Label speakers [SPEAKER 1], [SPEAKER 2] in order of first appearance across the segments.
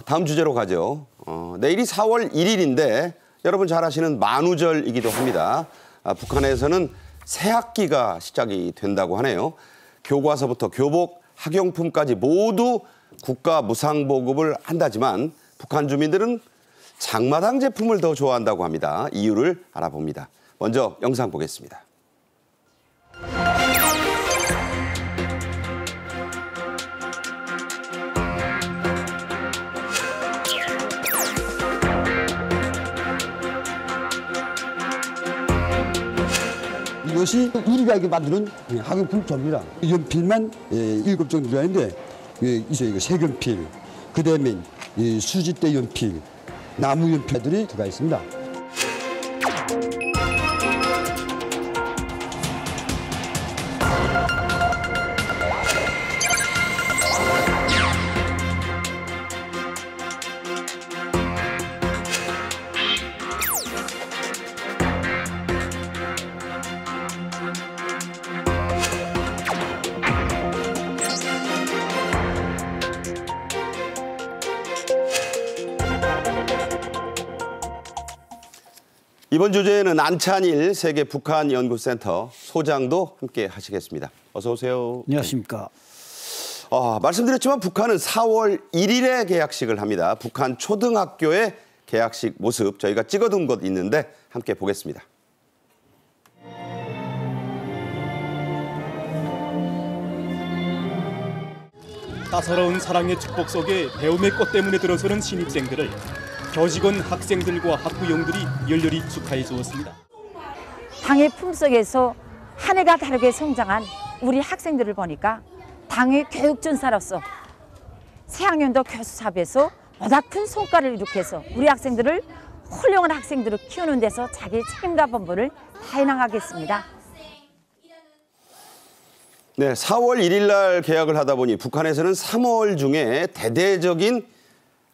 [SPEAKER 1] 다음 주제로 가죠. 내일이 4월 1일인데 여러분 잘 아시는 만우절이기도 합니다. 북한에서는 새 학기가 시작이 된다고 하네요. 교과서부터 교복, 학용품까지 모두 국가 무상보급을 한다지만 북한 주민들은 장마당 제품을 더 좋아한다고 합니다. 이유를 알아봅니다. 먼저 영상 보겠습니다.
[SPEAKER 2] 이것이 우리가 이렇게 만드는 학용품 전부입니다. 연필만 7종 들어가 있는데 있어요. 이거 색연필, 그다음에 수지대 연필, 나무 연필들이 들어가 있습니다.
[SPEAKER 1] 이번 주제에는 안찬일 세계 북한 연구센터 소장도 함께 하시겠습니다. 어서 오세요.
[SPEAKER 2] 안녕하십니까.
[SPEAKER 1] 말씀드렸지만 북한은 4월 1일에 개학식을 합니다. 북한 초등학교의 개학식 모습 저희가 찍어둔 것 있는데 함께 보겠습니다.
[SPEAKER 3] 따사로운 사랑의 축복 속에 배움의 꽃 때문에 들어서는 신입생들을 교직원 학생들과 학부형들이 열렬히 축하해 주었습니다.
[SPEAKER 4] 당의 품속에서 한 해가 다르게 성장한 우리 학생들을 보니까 당의 교육전사로서 새학년도 교수삽에서 보다 큰 성과를 이룩해서 우리 학생들을 훌륭한 학생들을 키우는 데서 자기의 책임과 본분을 다해나가겠습니다.
[SPEAKER 1] 네, 4월 1일 날 개학을 하다 보니 북한에서는 3월 중에 대대적인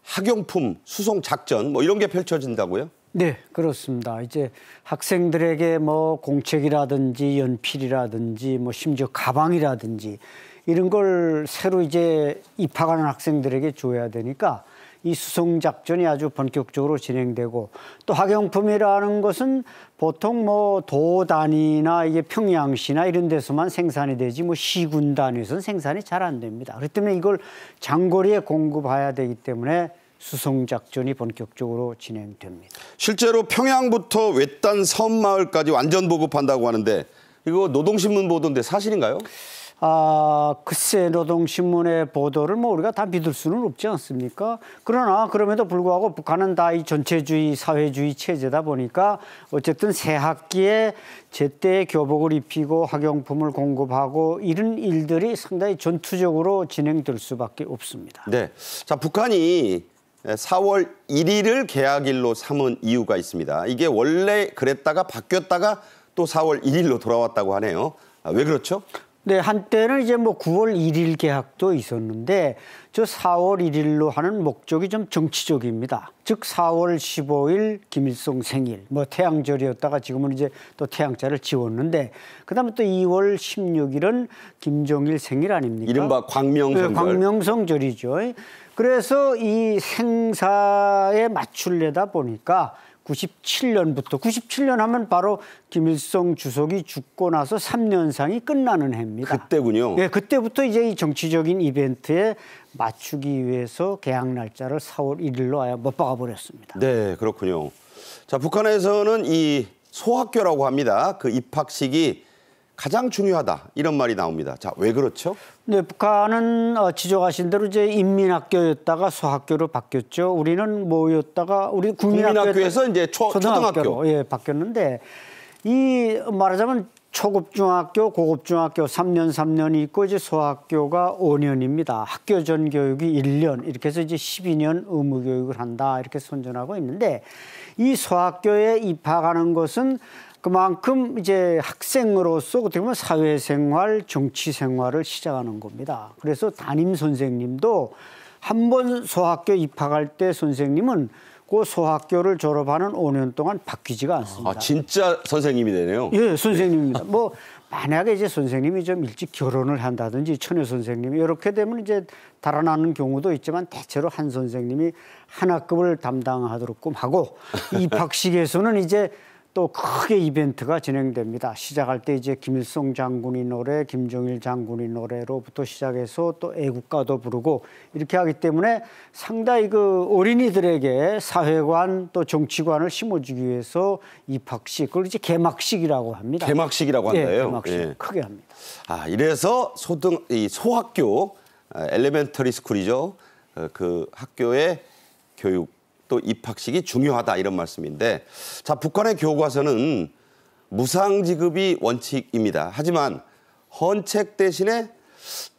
[SPEAKER 1] 학용품 수송 작전 이런 게 펼쳐진다고요?
[SPEAKER 5] 네, 그렇습니다. 이제 학생들에게 공책이라든지 연필이라든지 심지어 가방이라든지 이런 걸 새로 이제 입학하는 학생들에게 줘야 되니까 이 수송 작전이 아주 본격적으로 진행되고, 또 학용품이라는 것은 보통 도 단위나 이게 평양시나 이런 데서만 생산이 되지 시군 단위에서는 생산이 잘 안 됩니다. 그렇기 때문에 이걸 장거리에 공급해야 되기 때문에 수송 작전이 본격적으로 진행됩니다.
[SPEAKER 1] 실제로 평양부터 외딴 섬마을까지 완전 보급한다고 하는데 이거 노동신문 보도인데 사실인가요?
[SPEAKER 5] 글쎄, 노동신문의 보도를 우리가 다 믿을 수는 없지 않습니까? 그러나 그럼에도 불구하고 북한은 다 이 전체주의, 사회주의 체제다 보니까 어쨌든 새 학기에 제때 교복을 입히고 학용품을 공급하고 이런 일들이 상당히 전투적으로 진행될 수밖에 없습니다.
[SPEAKER 1] 네, 자, 북한이 4월 1일을 개학일로 삼은 이유가 있습니다. 이게 원래 그랬다가 바뀌었다가 또 4월 1일로 돌아왔다고 하네요. 왜 그렇죠?
[SPEAKER 5] 네, 한때는 이제 9월 1일 개학도 있었는데 저 4월 1일로 하는 목적이 좀 정치적입니다. 즉 4월 15일 김일성 생일, 태양절이었다가 지금은 이제 또 태양자를 지웠는데, 그다음에 또 2월 16일은 김정일 생일 아닙니까?
[SPEAKER 1] 이른바 광명성절.
[SPEAKER 5] 네, 광명성절이죠. 그래서 이 생사에 맞추려다 보니까 97년 하면 바로 김일성 주석이 죽고 나서 3년상이 끝나는 해입니다.
[SPEAKER 1] 그때군요.
[SPEAKER 5] 네, 그때부터 이제 이 정치적인 이벤트에 맞추기 위해서 개학 날짜를 4월 1일로 아예 못 박아버렸습니다.
[SPEAKER 1] 네, 그렇군요. 자, 북한에서는 이 소학교라고 합니다. 그 입학식이 가장 중요하다 이런 말이 나옵니다. 자, 왜 그렇죠?
[SPEAKER 5] 네, 북한은 지적하신 대로 이제 인민학교였다가 소학교로 바뀌었죠. 우리는 뭐였다가 우리
[SPEAKER 1] 국민학교에서 이제 초등학교
[SPEAKER 5] 바뀌었는데, 이 말하자면 초급중학교, 고급중학교 3년이 있고 이제 소학교가 5년입니다. 학교 전 교육이 1년, 이렇게 해서 이제 12년 의무 교육을 한다 이렇게 선전하고 있는데, 이 소학교에 입학하는 것은 그만큼 이제 학생으로서 어떻게 보면 사회생활, 정치생활을 시작하는 겁니다. 그래서 담임 선생님도 한 번 소학교 입학할 때 선생님은 그 소학교를 졸업하는 5년 동안 바뀌지가 않습니다.
[SPEAKER 1] 진짜 선생님이 되네요.
[SPEAKER 5] 예, 선생님입니다. 만약에 이제 선생님이 좀 일찍 결혼을 한다든지 처녀 선생님이 이렇게 되면 이제 달아나는 경우도 있지만 대체로 한 선생님이 한 학급을 담당하도록끔 하고 입학식에서는 이제 또 크게 이벤트가 진행됩니다. 시작할 때 이제 김일성 장군의 노래, 김정일 장군의 노래로부터 시작해서 또 애국가도 부르고 이렇게 하기 때문에 상당히 그 어린이들에게 사회관 또 정치관을 심어주기 위해서 입학식, 그걸 이제 개막식이라고 합니다.
[SPEAKER 1] 개막식이라고 한다요?
[SPEAKER 5] 예, 개막식
[SPEAKER 1] 예.
[SPEAKER 5] 크게 합니다.
[SPEAKER 1] 아, 이래서 이 소학교, 엘레멘터리 스쿨이죠. 그 학교의 교육 또 입학식이 중요하다 이런 말씀인데, 자, 북한의 교과서는 무상지급이 원칙입니다. 하지만 헌책 대신에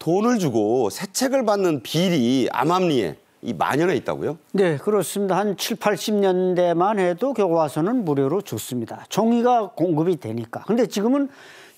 [SPEAKER 1] 돈을 주고 새 책을 받는 비리 암암리에 이 만연해 있다고요?
[SPEAKER 5] 네, 그렇습니다. 한 7, 80년대만 해도 교과서는 무료로 줬습니다. 종이가 공급이 되니까. 근데 지금은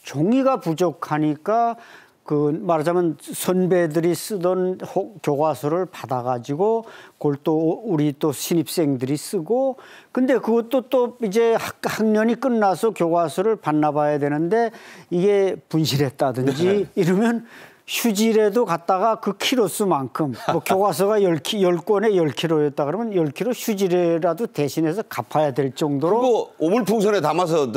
[SPEAKER 5] 종이가 부족하니까 그 말하자면 선배들이 쓰던 교과서를 받아가지고 그걸 또 우리 또 신입생들이 쓰고, 근데 그것도 또 이제 학년이 끝나서 교과서를 받나봐야 되는데 이게 분실했다든지 이러면 휴지라도 갖다가 그 키로수만큼 뭐 교과서가 10권에 10kg였다 그러면 10kg 휴지라도 대신해서 갚아야 될 정도로.
[SPEAKER 1] 그거 오물풍선에 담아서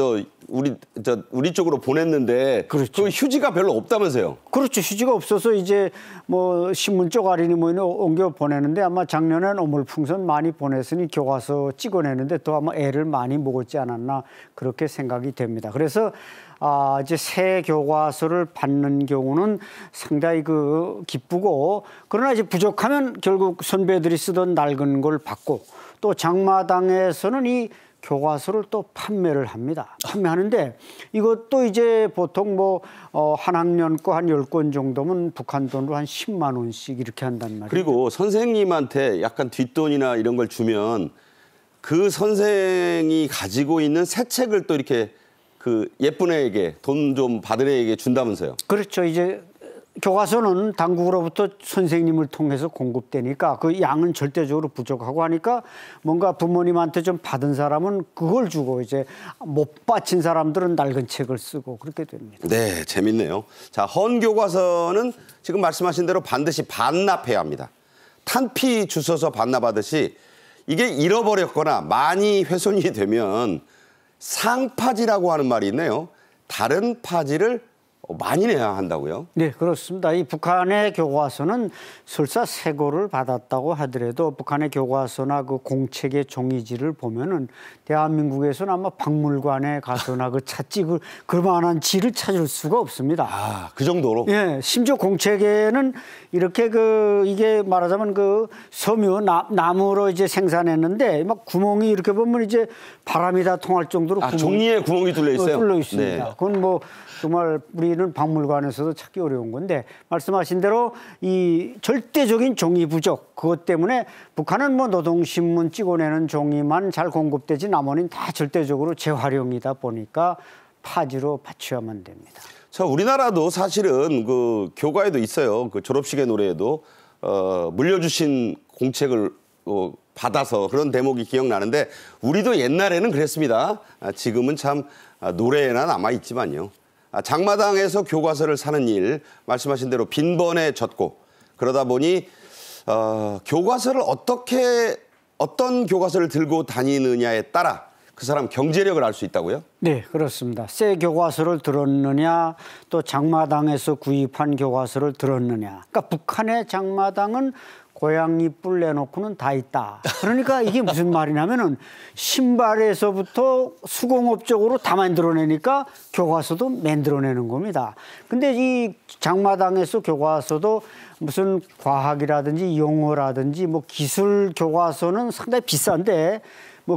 [SPEAKER 1] 우리 쪽으로 보냈는데
[SPEAKER 5] 그렇죠.
[SPEAKER 1] 그 휴지가 별로 없다면서요?
[SPEAKER 5] 그렇죠. 휴지가 없어서 이제 뭐 신문 쪼가리니 뭐니 옮겨 보내는데 아마 작년엔 오물풍선 많이 보냈으니 교과서 찍어내는데 또 아마 애를 많이 먹었지 않았나 그렇게 생각이 됩니다. 그래서 이제 새 교과서를 받는 경우는 상당히 기쁘고, 그러나 이제 부족하면 결국 선배들이 쓰던 낡은 걸 받고, 또 장마당에서는 이 교과서를 또 판매를 합니다. 판매하는데 이것도 이제 보통 한 학년 거 한 10권 정도면 북한 돈으로 한 10만 원씩 이렇게 한단 말이에요.
[SPEAKER 1] 그리고 선생님한테 약간 뒷돈이나 이런 걸 주면 그 선생이 가지고 있는 새 책을 또 이렇게 그 예쁜 애에게 돈 좀 받은 애에게 준다면서요?
[SPEAKER 5] 그렇죠. 이제 교과서는 당국으로부터 선생님을 통해서 공급되니까 그 양은 절대적으로 부족하고 하니까 뭔가 부모님한테 좀 받은 사람은 그걸 주고 이제 못 바친 사람들은 낡은 책을 쓰고 그렇게 됩니다.
[SPEAKER 1] 네, 재밌네요. 자, 헌교과서는 지금 말씀하신 대로 반드시 반납해야 합니다. 탄피 주워서 반납하듯이 이게 잃어버렸거나 많이 훼손이 되면 상파지라고 하는 말이 있네요. 다른 파지를 많이 내야 한다고요?
[SPEAKER 5] 네, 그렇습니다. 이 북한의 교과서는 설사 세고를 받았다고 하더라도 북한의 교과서나 그 공책의 종이지를 보면은 대한민국에서는 아마 박물관에 가서나 찾지 그만한 지를 찾을 수가 없습니다.
[SPEAKER 1] 아, 그 정도로?
[SPEAKER 5] 예, 심지어 공책에는 이렇게 이게 말하자면 섬유 나무로 이제 생산했는데 막 구멍이 이렇게 보면 이제 바람이 다 통할 정도로
[SPEAKER 1] 종이에 구멍이 뚫려 있어요?
[SPEAKER 5] 뚫려 있습니다.
[SPEAKER 1] 네.
[SPEAKER 5] 그건 정말 우리는 박물관에서도 찾기 어려운 건데, 말씀하신 대로 이 절대적인 종이 부족, 그것 때문에 북한은 노동신문 찍어내는 종이만 잘 공급되지 나머지는 다 절대적으로 재활용이다 보니까 파지로 받쳐야만 됩니다.
[SPEAKER 1] 자, 우리나라도 사실은 교과에도 있어요. 그 졸업식의 노래에도 물려주신 공책을 받아서 그런 대목이 기억나는데, 우리도 옛날에는 그랬습니다. 지금은 참 노래에나 남아있지만요. 장마당에서 교과서를 사는 일, 말씀하신 대로 빈번에 젖고, 그러다 보니 교과서를 어떤 교과서를 들고 다니느냐에 따라 그 사람 경제력을 알 수 있다고요?
[SPEAKER 5] 네, 그렇습니다. 새 교과서를 들었느냐, 또 장마당에서 구입한 교과서를 들었느냐. 그러니까 북한의 장마당은 고양이 뿔 내놓고는 다 있다. 그러니까 이게 무슨 말이냐면은 신발에서부터 수공업적으로 다 만들어내니까 교과서도 만들어내는 겁니다. 근데 이 장마당에서 교과서도 무슨 과학이라든지 용어라든지 기술 교과서는 상당히 비싼데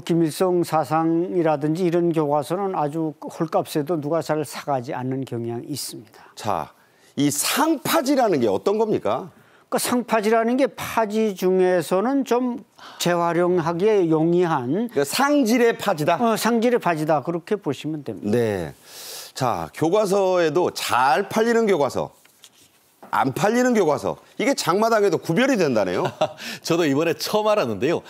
[SPEAKER 5] 김일성 사상이라든지 이런 교과서는 아주 헐값에도 누가 잘 사가지 않는 경향이 있습니다.
[SPEAKER 1] 자, 이 상파지라는 게 어떤 겁니까?
[SPEAKER 5] 그러니까 상파지라는 게 파지 중에서는 좀 재활용하기에 용이한
[SPEAKER 1] 그러니까 상질의 파지다?
[SPEAKER 5] 상질의 파지다. 그렇게 보시면 됩니다.
[SPEAKER 1] 네. 자, 교과서에도 잘 팔리는 교과서 안 팔리는 교과서. 이게 장마당에도 구별이 된다네요.
[SPEAKER 6] 저도 이번에 처음 알았는데요.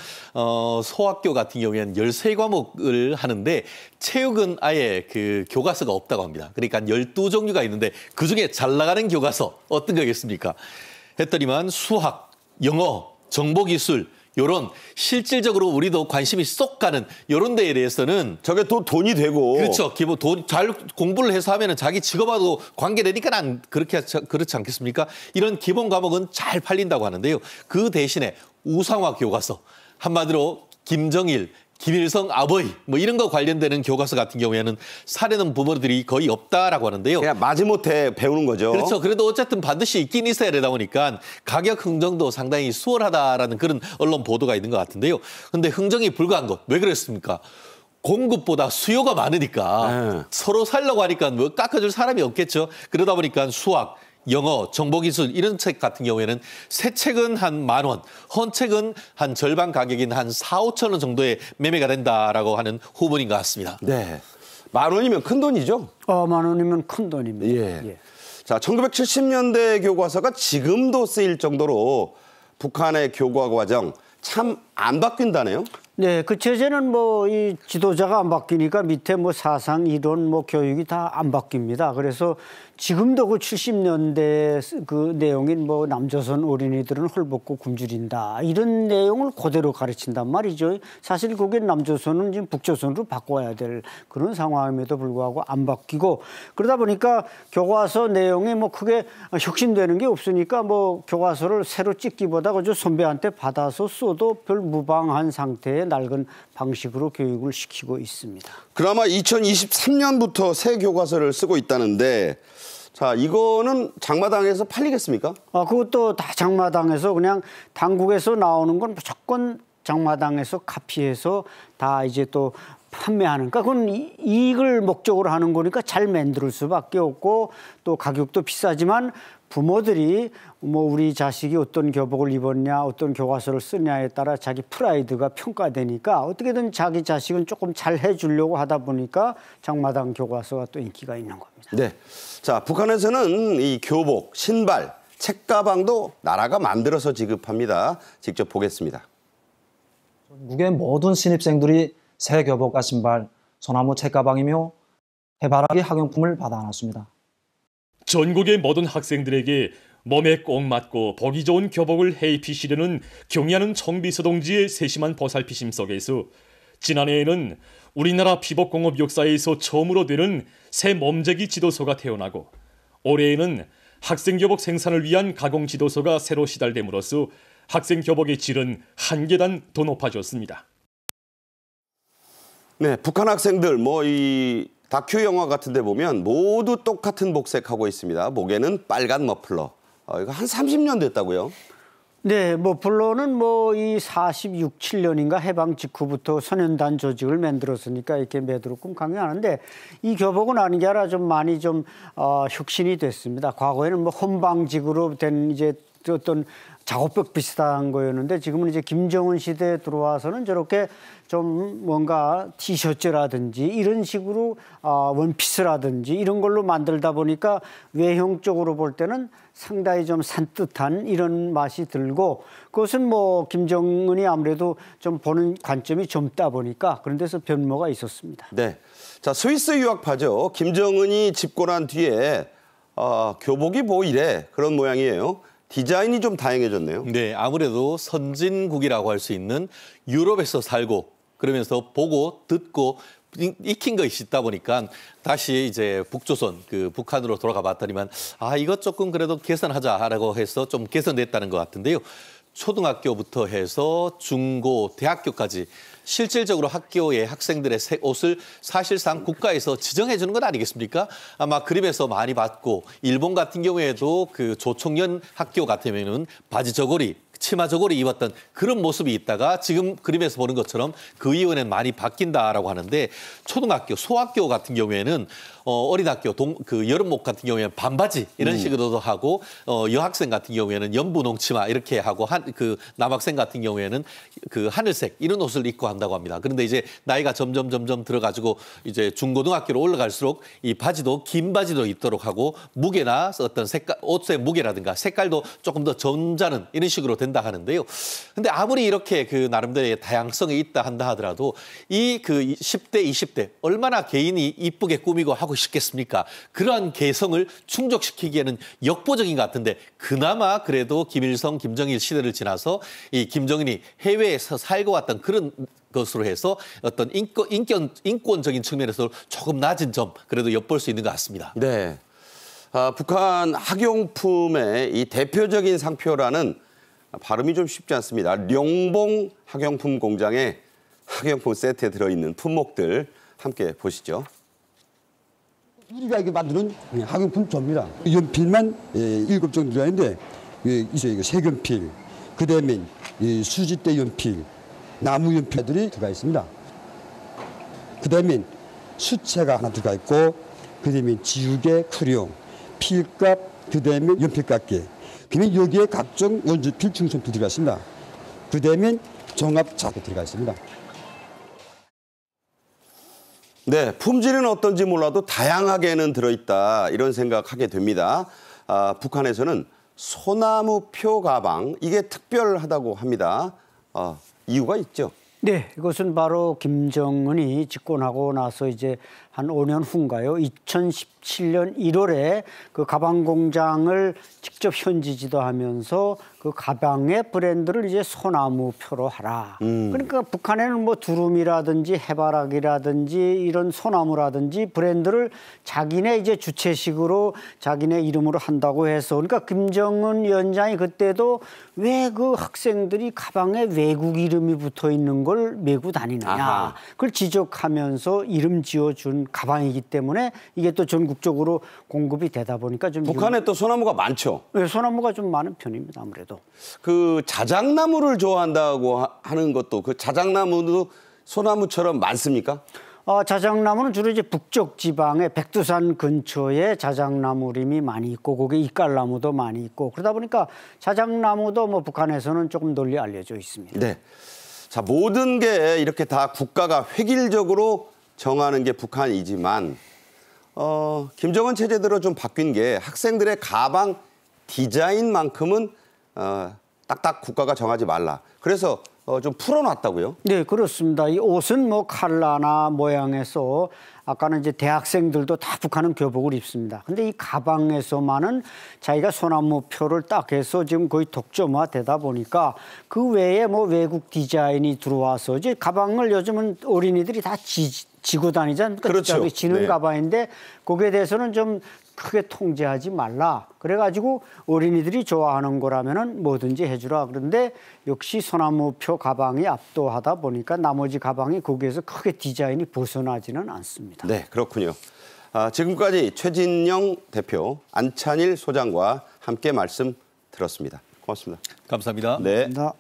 [SPEAKER 6] 소학교 같은 경우에는 13과목을 하는데 체육은 아예 그 교과서가 없다고 합니다. 그러니까 12종류가 있는데 그중에 잘 나가는 교과서 어떤 거겠습니까? 했더니만 수학, 영어, 정보기술 요런 실질적으로 우리도 관심이 쏙 가는 요런 데에 대해서는
[SPEAKER 1] 저게 또 돈이 되고.
[SPEAKER 6] 그렇죠. 기본 잘 공부를 해서 하면은 자기 직업하고 관계되니까 난 그렇지 않겠습니까? 이런 기본 과목은 잘 팔린다고 하는데요. 그 대신에 우상화 교과서, 한마디로 김정일, 김일성 아버지 뭐 이런 거 관련되는 교과서 같은 경우에는 사려는 부모들이 거의 없다라고 하는데요.
[SPEAKER 1] 그냥 마지못해 배우는 거죠.
[SPEAKER 6] 그렇죠. 그래도 어쨌든 반드시 있긴 있어야 되다 보니까 가격 흥정도 상당히 수월하다라는 그런 언론 보도가 있는 것 같은데요. 근데 흥정이 불가한 것 왜 그랬습니까? 공급보다 수요가 많으니까 서로 살려고 하니까 뭐 깎아줄 사람이 없겠죠. 그러다 보니까 수학, 영어, 정보기술 이런 책 같은 경우에는 새 책은 한 10,000원, 헌 책은 한 절반 가격인 한 4,000~5,000 원 정도에 매매가 된다라고 하는 후문인 것 같습니다.
[SPEAKER 1] 네. 10,000원이면 큰 돈이죠?
[SPEAKER 5] 10,000원이면 큰 돈입니다.
[SPEAKER 1] 예. 자, 1970년대 교과서가 지금도 쓰일 정도로 북한의 교과 과정 참 안 바뀐다네요.
[SPEAKER 5] 네, 그 제재는 뭐 이 지도자가 안 바뀌니까 밑에 뭐 사상, 이론, 뭐 교육이 다 안 바뀝니다. 그래서 지금도 그 70년대 그 내용인 뭐 남조선 어린이들은 헐벗고 굶주린다 이런 내용을 그대로 가르친단 말이죠. 사실 그게 남조선은 지금 북조선으로 바꿔야 될 그런 상황임에도 불구하고 안 바뀌고 그러다 보니까 교과서 내용이 뭐 크게 혁신되는 게 없으니까 뭐 교과서를 새로 찍기보다 그저 선배한테 받아서 써도 별 무방한 상태의 낡은 방식으로 교육을 시키고 있습니다.
[SPEAKER 1] 그나마 2023년부터 새 교과서를 쓰고 있다는데 자, 이거는 장마당에서 팔리겠습니까?
[SPEAKER 5] 그것도 다 장마당에서 그냥 당국에서 나오는 건 무조건 장마당에서 카피해서 다 이제 또 판매하는, 그러니까 그건 이익을 목적으로 하는 거니까 잘 만들 수밖에 없고 또 가격도 비싸지만 부모들이 뭐 우리 자식이 어떤 교복을 입었냐, 어떤 교과서를 쓰냐에 따라 자기 프라이드가 평가되니까 어떻게든 자기 자식은 조금 잘 해주려고 하다 보니까 장마당 교과서가 또 인기가 있는 겁니다.
[SPEAKER 1] 네. 자, 북한에서는 이 교복, 신발, 책가방도 나라가 만들어서 지급합니다. 직접 보겠습니다.
[SPEAKER 7] 전국의 모든 신입생들이 새 교복과 신발, 소나무 책가방이며 해바라기 학용품을 받아놨습니다.
[SPEAKER 3] 전국의 모든 학생들에게 몸에 꼭 맞고 보기 좋은 교복을 해입히시려는 경의하는 청비서 동지의 세심한 보살피심 속에서 지난해에는 우리나라 피복공업 역사에서 처음으로 되는 새 몸재기 지도서가 태어나고 올해에는 학생교복 생산을 위한 가공 지도서가 새로 시달됨으로써 학생 교복의 질은 한 계단 더 높아졌습니다.
[SPEAKER 1] 네, 북한 학생들 뭐 이 다큐 영화 같은 데 보면 모두 똑같은 복색하고 있습니다. 목에는 빨간 머플러. 이거 한 30년 됐다고요?
[SPEAKER 5] 네, 머플러는 뭐 이 46, 7년인가 해방 직후부터 선연단 조직을 만들었으니까 이렇게 매드로끔 강요하는데 이 교복은 아닌 게 아니라 좀 많이 좀 혁신이 됐습니다. 과거에는 뭐 헌방직으로 된 이제 어떤 작업복 비슷한 거였는데 지금은 이제 김정은 시대에 들어와서는 저렇게 좀 뭔가 티셔츠라든지 이런 식으로 원피스라든지 이런 걸로 만들다 보니까 외형적으로 볼 때는 상당히 좀 산뜻한 이런 맛이 들고 그것은 뭐 김정은이 아무래도 좀 보는 관점이 젊다 보니까 그런 데서 변모가 있었습니다.
[SPEAKER 1] 네. 자, 스위스 유학파죠. 김정은이 집권한 뒤에 교복이 뭐 이래 그런 모양이에요. 디자인이 좀 다양해졌네요.
[SPEAKER 6] 네, 아무래도 선진국이라고 할 수 있는 유럽에서 살고 그러면서 보고 듣고 익힌 것이 있다 보니까 다시 이제 북조선 그 북한으로 돌아가 봤더니만 이것 조금 그래도 개선하자라고 해서 좀 개선됐다는 것 같은데요. 초등학교부터 해서 중고, 대학교까지 실질적으로 학교의 학생들의 옷을 사실상 국가에서 지정해 주는 건 아니겠습니까? 아마 그림에서 많이 봤고 일본 같은 경우에도 그 조총련 학교 같으면은 바지 저고리 치마 저고리 입었던 그런 모습이 있다가 지금 그림에서 보는 것처럼 그 이후에는 많이 바뀐다라고 하는데 초등학교, 소학교 같은 경우에는 어린학교 그 여름복 같은 경우에는 반바지 이런 식으로도 하고 여학생 같은 경우에는 연분홍 치마 이렇게 하고 그 남학생 같은 경우에는 그 하늘색 이런 옷을 입고 한다고 합니다. 그런데 이제 나이가 점점 들어가지고 이제 중고등학교로 올라갈수록 이 바지도 긴 바지도 입도록 하고 무게나 어떤 색깔 옷의 무게라든가 색깔도 조금 더 점잖은 이런 식으로 된다 하는데요. 근데 아무리 이렇게 그 나름대로의 다양성이 있다 한다 하더라도 이 그 10대, 20대 얼마나 개인이 이쁘게 꾸미고 하고 싶겠습니까? 그러한 개성을 충족시키기에는 역부족인 것 같은데 그나마 그래도 김일성, 김정일 시대를 지나서 이 김정은이 해외에서 살고 왔던 그런 것으로 해서 어떤 인권적인 측면에서 조금 낮은 점 그래도 엿볼 수 있는 것 같습니다.
[SPEAKER 1] 네. 북한 학용품의 이 대표적인 상표라는 발음이 좀 쉽지 않습니다. 룡봉 학용품 공장의 학용품 세트에 들어있는 품목들 함께 보시죠.
[SPEAKER 2] 우리가 이게 만드는 학용품 전부입니다. 연필만 7종 들어있는데 있어요. 이거 색연필, 그다음에 수지대 연필, 나무 연필들이 들어가 있습니다. 그다음에 수채가 하나 들어가 있고, 그다음에 지우개, 크레용, 필값, 그다음에 연필깎이. 그다음에 여기에 각종 원주필, 중성필 들어가 있습니다. 그다음에 종합자재 들어가 있습니다.
[SPEAKER 1] 네, 품질은 어떤지 몰라도 다양하게는 들어있다 이런 생각하게 됩니다. 북한에서는 소나무표 가방 이게 특별하다고 합니다. 이유가 있죠?
[SPEAKER 5] 네, 이것은 바로 김정은이 집권하고 나서 이제 한 5년 후인가요? 2017년 1월에 그 가방 공장을 직접 현지 지도하면서 그 가방의 브랜드를 이제 소나무표로 하라. 그러니까 북한에는 뭐 두루미라든지 해바라기라든지 이런 소나무라든지 브랜드를 자기네 이제 주체식으로 자기네 이름으로 한다고 해서 그러니까 김정은 위원장이 그때도 왜 그 학생들이 가방에 외국 이름이 붙어 있는 걸 메고 다니느냐.
[SPEAKER 1] 아하.
[SPEAKER 5] 그걸 지적하면서 이름 지어준 가방이기 때문에 이게 또 전국적으로 공급이 되다 보니까 좀
[SPEAKER 1] 북한에 또 소나무가 많죠.
[SPEAKER 5] 네, 소나무가 좀 많은 편입니다. 아무래도.
[SPEAKER 1] 그 자작나무를 좋아한다고 하는 것도 그 자작나무도 소나무처럼 많습니까?
[SPEAKER 5] 자작나무는 주로 이제 북쪽 지방의 백두산 근처에 자작나무림이 많이 있고 거기에 이깔나무도 많이 있고 그러다 보니까 자작나무도 뭐 북한에서는 조금 널리 알려져 있습니다.
[SPEAKER 1] 네. 자, 모든 게 이렇게 다 국가가 획일적으로 정하는 게 북한이지만 김정은 체제대로 좀 바뀐 게 학생들의 가방 디자인만큼은 딱딱 국가가 정하지 말라. 그래서 좀 풀어놨다고요?
[SPEAKER 5] 네, 그렇습니다. 이 옷은 뭐 컬러나 모양에서 아까는 이제 대학생들도 다 북한은 교복을 입습니다. 근데 이 가방에서만은 자기가 소나무표를 딱 해서 지금 거의 독점화되다 보니까 그 외에 뭐 외국 디자인이 들어와서 이제 가방을 요즘은 어린이들이 다 지고 다니잖아요.
[SPEAKER 1] 그렇죠.
[SPEAKER 5] 지는
[SPEAKER 1] 네.
[SPEAKER 5] 가방인데 거기에 대해서는 좀 크게 통제하지 말라. 그래가지고 어린이들이 좋아하는 거라면은 뭐든지 해주라. 그런데 역시 소나무표 가방이 압도하다 보니까 나머지 가방이 거기에서 크게 디자인이 벗어나지는 않습니다.
[SPEAKER 1] 네, 그렇군요. 지금까지 최진영 대표, 안찬일 소장과 함께 말씀 들었습니다. 고맙습니다.
[SPEAKER 6] 감사합니다.
[SPEAKER 1] 네.
[SPEAKER 5] 감사합니다.